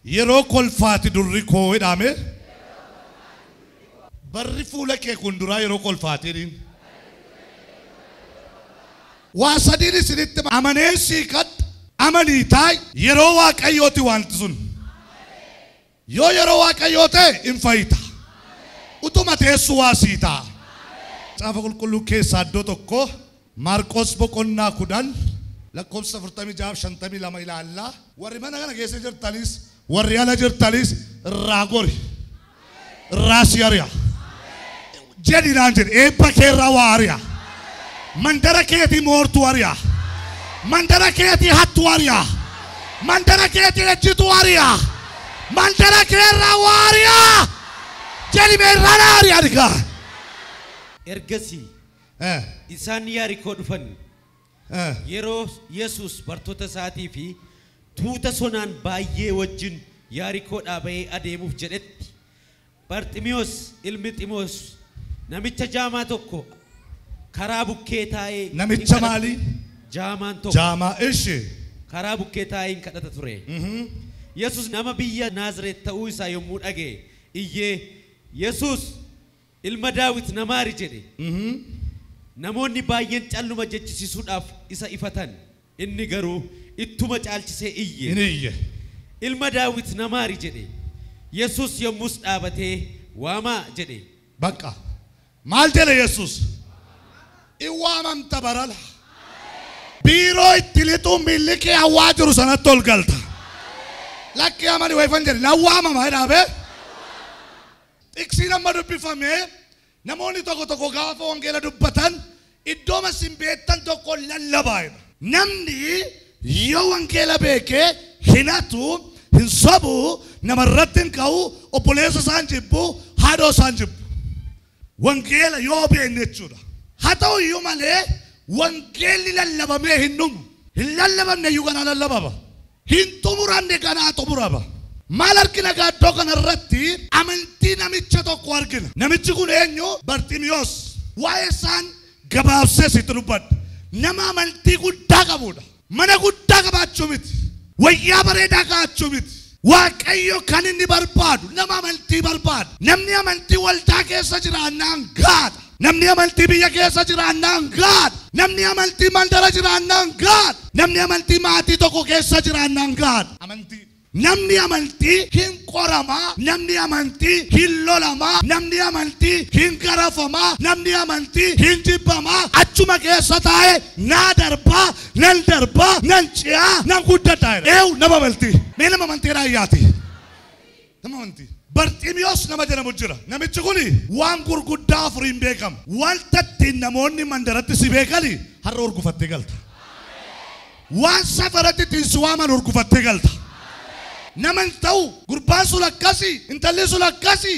يرو كل فاتي دريكو إدامه بريفو لك كندرا يرو كل فاتيرين واسديني سنت أمانة سيكت أماني تاي يرو واك أيوتي وانتزون يرو واك أيوتي إنفايتا utumate suasita afakul kullu ke saddo tokko marqos boqonna kudan lakobsa furtami jaab shantami lama ila allah warri mana kana geesse jirtanis warri ala jirtanis ragori rasiyaria jadi nanjir ebba ke rawaria mandara keti mortuaria mandara keti hatuaria mandara keti ejituaria mandara ke rawaria jadi merana riarga ergasi isan yariko dufan yero yesus bartota saati fi tuuta sonan baay'ee wajjin yariko dhaabee adeemuuf jedhetti bartimiyoos ilmi ximoos namicha jaamaa tokko karaa bukkee taa'ee namicha maali jaamaan tokko jaamaa ishi karaa bukkee taa'ee kadhata ture yesus nama biyya Naazreet ta'uu isaa yommuu dhagee iyyee yesus ilma daawit namaari jedhe namoonni baay'een calluma jechisiisuudhaaf isa ifatan inni garuu ittuma caalchisee iyye ilma daawit namaari jedhe yesus yommus dhaabatee waamaa jedhe bakka maal jedhe yesus iwaamamta barala biiroo itti lixuu millikee hawaa jiru sanatti ol galta lakki amani wayfan jedhe nawwaamama jedhaabee Iksina madubifame namoni toko gaafa wangeela dubbatan iddooma simbeettan tokko lallabaayna namni yoo wangeela beekee hinatu hinsabu namarrattin ka'u obboleessa isaan jibbu haadhoo isaan jibbu wangeela yoo beekne jechuudha haa ta'u iyyuu malee wangeelli lallabamee hin dhumu hin lallabamne iyyuu ganaa lallabama hin xumuramne ganaa xumurama maal argina gaaddoo kanarratti amantii namicha tokko argina namichi kun eenyu bartimiyoos waa'ee isaan gabaabsee sitti dubbadha nama amantii guddaa qabudha mana guddaa qabaachuu miti wayyaa bareedaa kaa'achuu miti waaqayyo kan inni barbaadu nama amantii barbaada namni amantii waldaa keessa jiraannaan gaadha namni amantii biyya keessa jiraannaan gaadha namni amantii mandara jiraannaan gaadha namni amantii maatii tokko keessa jiraannaan gaadha amantii namni amantii hin qoramaa namni amantii hin lolamaa namni amantii hin garafamaa namni amantii hin jibbamaa achuma keessa taa'ee naa darbaa nan ce'aa nan guddataa eewu nama amantii mee nama amantii raayyaati nama amantii bartimiyoos nama jedhamu jira namichi kuni waan gurguddaa afuriin beekama wanta ittiin namoonni mandaratti si beekani har'a urgufattee galta waan safaratti ittiin si waaman urgufattee galta naman ta'u gurbaan sun akkasi intalli sun akkasi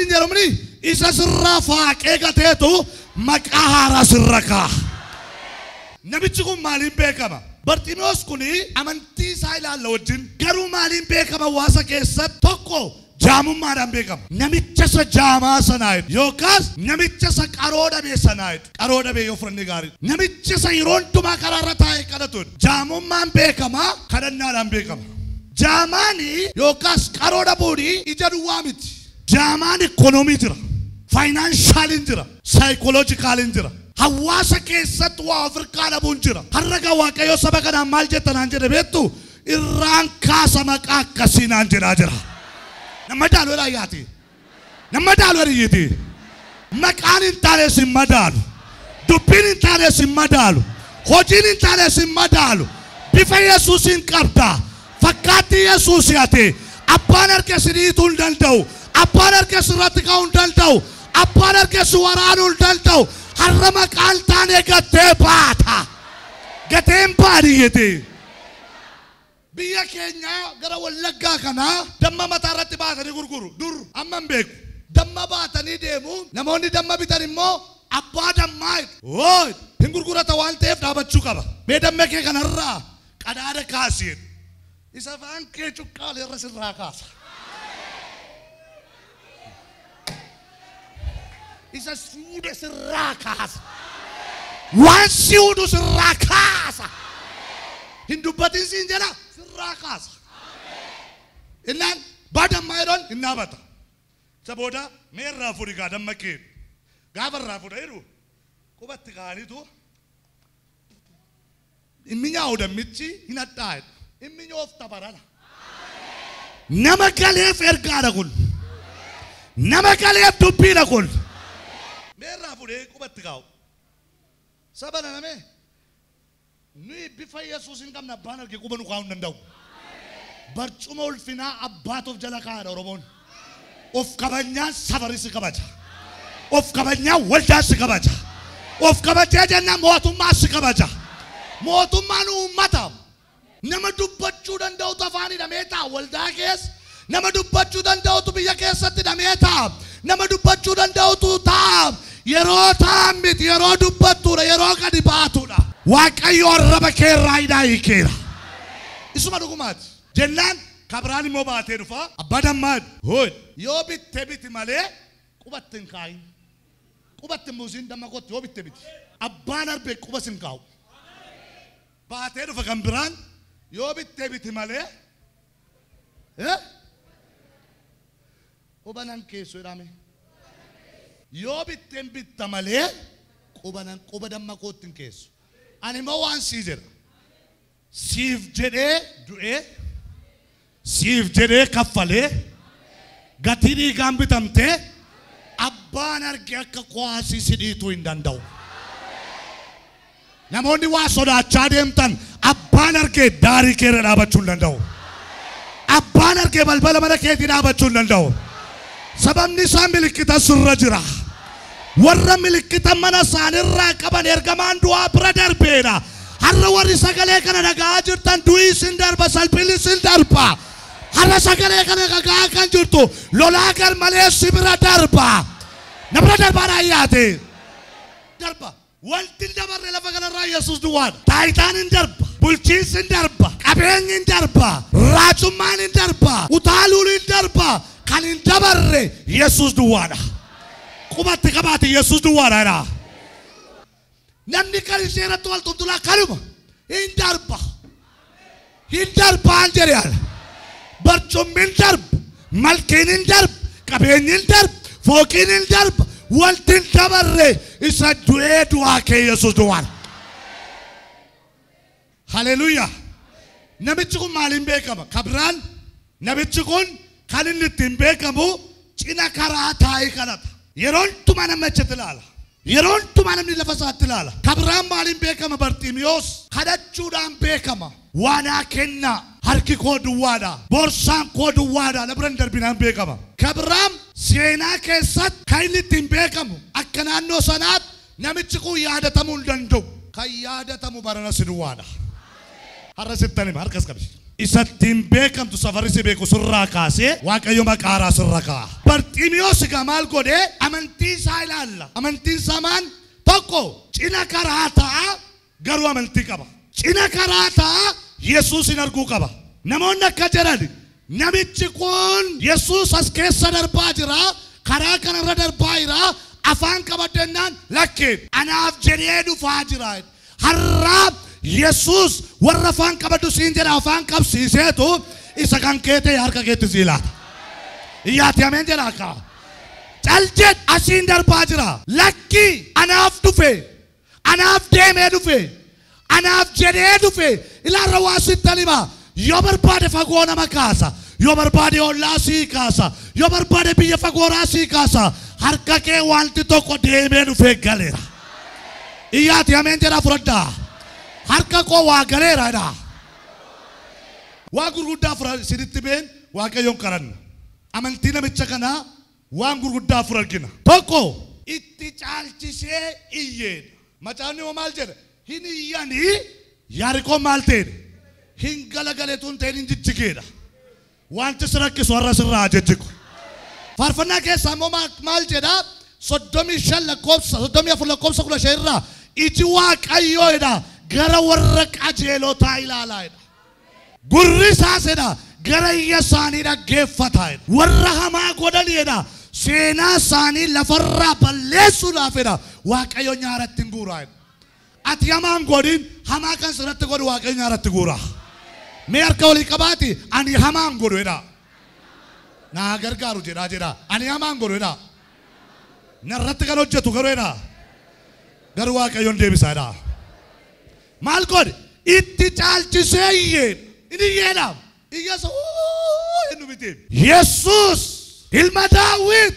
hin jedhamni isa sirraa faaqee gateetu maqaa haaraa sirra kaa'a namichi kun maaliin beekama bartimiyoos kuni amantii isaa ilaalla wajjin garuu maaliin beekama hawaasa keessatti tokko jaamummaadhaan beekama namicha isa jaamaa sanaayidha yookaas namicha isa qaroo dhabee sanaayidha qaroo dhabee yoo fudhanne gaariidha namicha isa yeroo hundumaa karaarra taa'ee kadhatudha jaamummaan beekama kadhannaadhaan beekama jaamaani yookaas qaroo dhabuuni ija duwwaa miti jaamaan ikoonoomii jira faayinaanshaaliin jira saayikooloojikaaliin jira hawaasa keessatti waa Afrikaa dhabuun jira har'a waaqayyo saba kanaan maal jettanaan jedhe beektu irraan kaasa maqaa akkasiinaan jedhaa jira nama daalu raayyaati nama daalu riyyiti maqaan hin taane sin madaalu dubbiin hin taane sin madaalu hojiin hin taane sin madaalu bifa Yesuusiin qabdaa fakkaatti Yesuus yaate abbaan harkesi dhiituu hin danda'u abbaan harkesi irratti ka'uu hin danda'u abbaan harkesi waraanuu hin danda'u har'a maqaan taane gattee baata gateen baadiyyete biyya keenya gara wallaggaa kanaa damma mataa irratti baatanii gurguru dur amman beeku damma baatanii deemu namoonni damma bitan immoo abbaa dammaa hin gurgurata waan ta'eef dhaabachuu qaba mee damma kee kanarraa qadaada kaasiin isa faan kee cuqqaalee irra sirraa kaasa isa fuudhe sirraa kaasa waan si hudu sirraa kaasa hin dubbatin siin jedha sirraa kaasa إنن بعد ما يرون إننا بتا سبودا مير رافوري قادم مكين قابر رافوري إيرو كوبات تغاني تو إمي نعودا ميتشي هنا تايد إمي نعوف تبارا نما كاليف إرقادا كل نما كاليف دوبينا كل مير رافوري كوبات تغاو سبنا نمي نوي بفا يسوس إنكم نبانا كي كوبانو كاون ننداو برچوما الفنا أباتوف جلاكار أورمون of kabanya savari sikabaja of kabanya walda sikabaja of kabaja janna motumma sikabaja motumma nu ummata nama dubbachu danda'u tafani dameta walda kes nama dubbachu danda'u tu biyya keessatti dameta nama dubbachu danda'u tu taam yeroo taamit yeroo dubbattuudha yeroo gadi baatuudha waaqayyo arraba keerraa hidhaa hiikeera isuma dhugumaati jennaan كبراني مو باتيرفا أبدا ماد هود يو بيت مالي كوباتن كاين كوباتن موزين دم كوت يو بيت أبانا ربي كوباسن كاو باتيرفا كمبران يو بيت مالي ها كوبانان كيسو رامي يو بيت مالي كوبانان كوبادم ما كوتن كيسو أنا ما وان سيزر سيف جدي دوئ سيف جري كفالي غتيري غامبتامتي أبان أرجع كقواسي سيديتو إندانداو نموني واسودا تشاديم تان أبان أرجع داري كير رابطون دانداو أبان أرجع بالبلا منا كيتي رابطون دانداو سبب نسام ملكتا سرجرا ورا ملكتا منا سانيرا كبان إرجمان دوا برادر بيرا هر وري سكالي كنا نجاجر تان دوي سندر بسال بيلي سندر با هر سكالي كنا نجاكان جرتو لولا كر مالي سبرا دربا نبرا دربا راياتي دربا والتين دبر لفا كنا راي يسوس دوان تايتان دربا بولشين دربا كابين دربا راجمان دربا وتالول دربا كان دبر يسوس دوان كوبات كبات يسوس دوان أنا نمني كاريسيرا توال تطلع كلمة هندرب أنجريال برشوم هندرب ملكين هندرب كابين هندرب فوقين هندرب والتين تبرر إسرائيل دعاء كي يسوع دوان هاليلويا نبيتشكون مالين بيكما كبران نبيتشكون كالين لتين بيكمو چينا كراتاي كنات يرون تمانا مچتلالا يرون تمانا من لفظات تلالا كبران مالين بيكما برتيميوس خدتشودان بيكما وانا كنا harki koo duwwaadha borsaan koo duwwaadha labran darbinaan beekama kabiraam seenaa keessatti kan inni ittiin beekamu akka naannoo sanaatti namichi kun yaadatamuu hin danda'u kan yaadatamu barana si duwwaadha har'a sittani harkas qabsi isa ittiin beekamtu safarri si beeku sirraa kaasee waaqayyo maqaaraa sirra kaa'a barxiimiyoos egaa maal godhee amantii isaa ilaalla amantiin isaa maan tokko cina karaa ta'a garuu amantii qaba cina karaa ta'a Yesuusin arguu qaba namoonni akka jedhan namichi kun Yesuus as keessa darbaa jira karaa kanarra darbaa jira afaan qabadannaan lakkeen anaaf jedhee dhufaa jira har'a Yesuus warra afaan qabaddu siin jedha afaan qabsiiseetu isa kan keetee harka keetti siilaata iyyaati ameen jedha akka caljet asiin darbaa jira lakki anaaf dhufe anaaf deemee dhufe anaaf jedhee dhufe ilaarra waasitti talima yoo barbaade fagoo nama kaasa yoo barbaade ollaa sii kaasa yoo barbaade biyya fagooraa sii kaasa harka kee wanti tokko deemee dhufee galeera iyyaati ameen jedha fudhadhaa harka koo waa galeeraadha waan gurguddaa fudhadha sinitti been waaqayyoon kadhanna amantii namicha kanaa waan gurguddaa fudhadha argina tokko itti caalchisee iyyeedha macaafni hoo maal jedha hin iyyanii yaarikoo maal ta'edha hin galagaleetuun ta'een hin jijjigeedha wanti si rakkisu har'a sirraa jijjigu faarfannaa keessaa immoo maal jedha 35 lakkoofsa 34 lakkoofsa 15 irraa iji waaqayyoodha gara warra qajeelotaa ilaalaadha gurri isaasedha gara iyya isaanii dhaggeeffataadha warra hamaa godhaniidha seenaa isaanii lafarraa balleessuudhaafidha waaqayyo nyaaratti hin guuraadha ati hamaan godhin hamaa kan sirratti godhu waaqayyo nyaaratti guura mee harka walii qabaati ani hamaan godhuudha naa gargaaru jedhaa jedhaa ani hamaan godhedhaa narratti kan hojjetu garuedhaa garuu waaqayyoon deebisaadhaa maal godhe itti caalchisee inni iyyeedhaaf iyyasa inni miti Yesuus ilma Daawit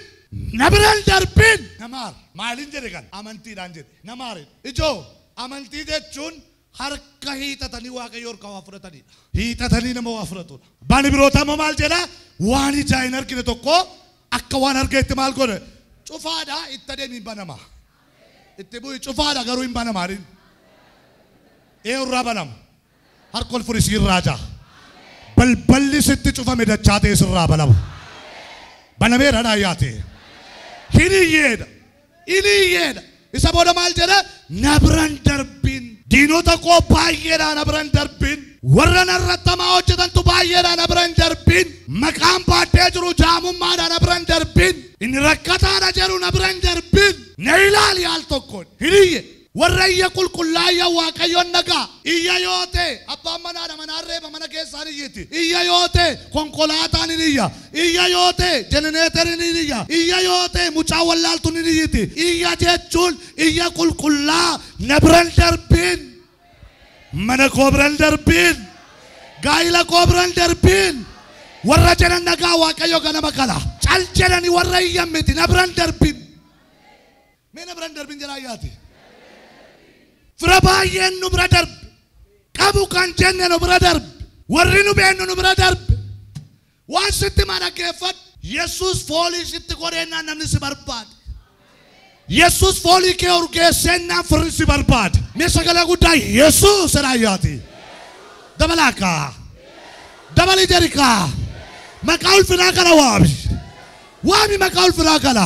na biraan darbin namaar maaliin jedhe kan amantiidhaan jedhe namaarin ijoo amantii jechuun harka hiixatanii waaqayyo harka waa fudhatanidha hiixatanii nama waa fudhatudha bani biroota immoo maal jedha waan ijaa hin argine tokko akka waan argeetti maal godhe cufaadha itti adeemi hin banama itti bu'i cufaadha garuu hin banamaarin irraa banama harka ol furii sirraa jaa balballi sitti cufame dachaatee sirraa banamu banameera yaate hiriyeedha isa booda maal jedhe na biraan darbin diinota koo baay'eedhaan na biraan darbin warra narratti hamaa hojjetantu baay'eedhaan na biraan darbin maqaan baadhee jiru jaamummaadhaan na biraan darbin inni rakkataadha jedhu na biraan darbin na ilaali al tokkoon hiriyye warra iyya qulqullaayya waaqayyoon nagaa iyya yoo ta'e abbaan manaadha manaarreeba mana keessaan iyyiti iyya yoo ta'e konkolaataan in iyya yoo ta'e jenereeteriin in iyya yoo ta'e mucaa wallaaltuun in iyyiti iyya jechuun iyya qulqullaa na biraan darbin mana koo biraan darbin gaa'ila koo biraan darbin warra jedhan nagaa waaqayyo ganama kala cal jedhani warra iyya miti na biraan darbin mee na biraan darbin jedhaa yaati fira baay'een nu bira darbe qabu kan jenne nu bira darbe warri nu beennu nu bira darbe waan sitti dhaggeeffadhu Yesuus foolii sitti godheennaan namni si barbaade Yesuus foolii kee urgeesseennaan firri si barbaade mee sagalee guddaa Yesuus raayyaati dabalaakaa dabali jerikaa maqaa ulfinaa kana waami maqaa ulfinaa kana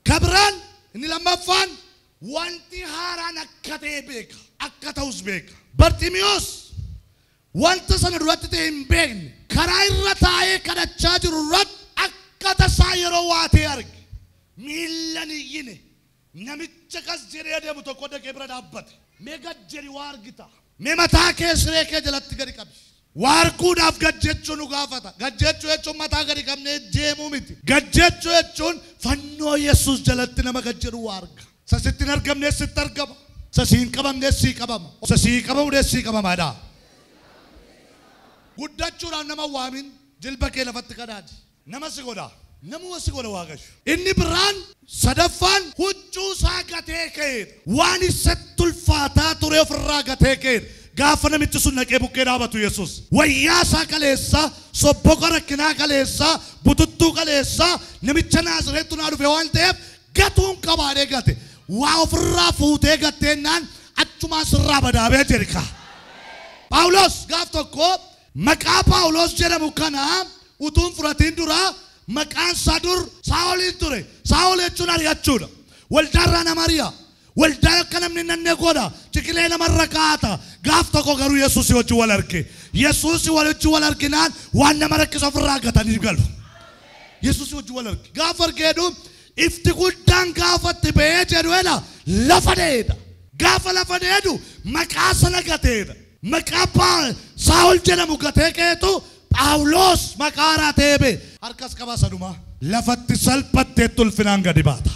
kabiraan inni lammaffaan wanti haaraan akka ta'e beeka akka ta'us beeka Bartimeewos wanta sana duratti ta'e hin beekne karaa irra taa'ee kadhachaa jiru irratti akka tasaa yeroo waatee arge miillan iyyine namicha kas jedhee deemu tokko dhaqee bira dhaabbate mee gad jedhi waa argita mee mataa kee siree kee jalatti gadi qabi waa arguudhaaf gad jechuu nu gaafata gad jechuu jechuun mataa gadi qabnee deemuu miti gad jechuu jechuun fannoo Yesuus jalatti nama gad jedhu waa arga sasittin argamne sitti argama sasiin qabamne sii qabama sasii qabamne sii qabamaadha guddachuudhaan nama waamin jilba kee lafatti kadhaadi nama si godha namuma si godha waaqayyo inni biraan sadaffaan huccuu isaa gatee ka'eedha waan isatti ulfaataa ture ofirraa gatee ka'eedha gaafa namichi sun naqee bukkee dhaabatu Yesuus wayyaa isaa kaleessa sobboqa rakkinaa kaleessa bututtuu kaleessa namicha Naazreetu naa dhufe waan ta'eef gatuun qabaadhee gate waa ofirraa fuutee gatteenaan achumaa sirraa badaabee jirka Phaawulos gaaf tokko maqaa Phaawulos jedhamu kana utuun fudhatiin dura maqaan isaa dur Saa'oliin ture Saa'ol jechuun ari'achuudha waldaarraa nama ari'a waldaa akka namni nannee godha ciqilee namarra kaa'ata gaaf tokko garuu Yesuus wajjin wal arge Yesuus wajjin wal arginaan waan nama rakkisa ofirraa gatanii galu Yesuus wajjin wal arge gaaf argeedhu ifti guddaan gaafatti ba'ee jedhuedha lafa dheeda gaafa lafa dheedu maqaa sana gateedha maqaa Saa'ol jedhamu gatee keetu Phaawulos maqaa haaraa ta'ee harkas qabaa saduma lafatti salphattee ulfinaan gadi baata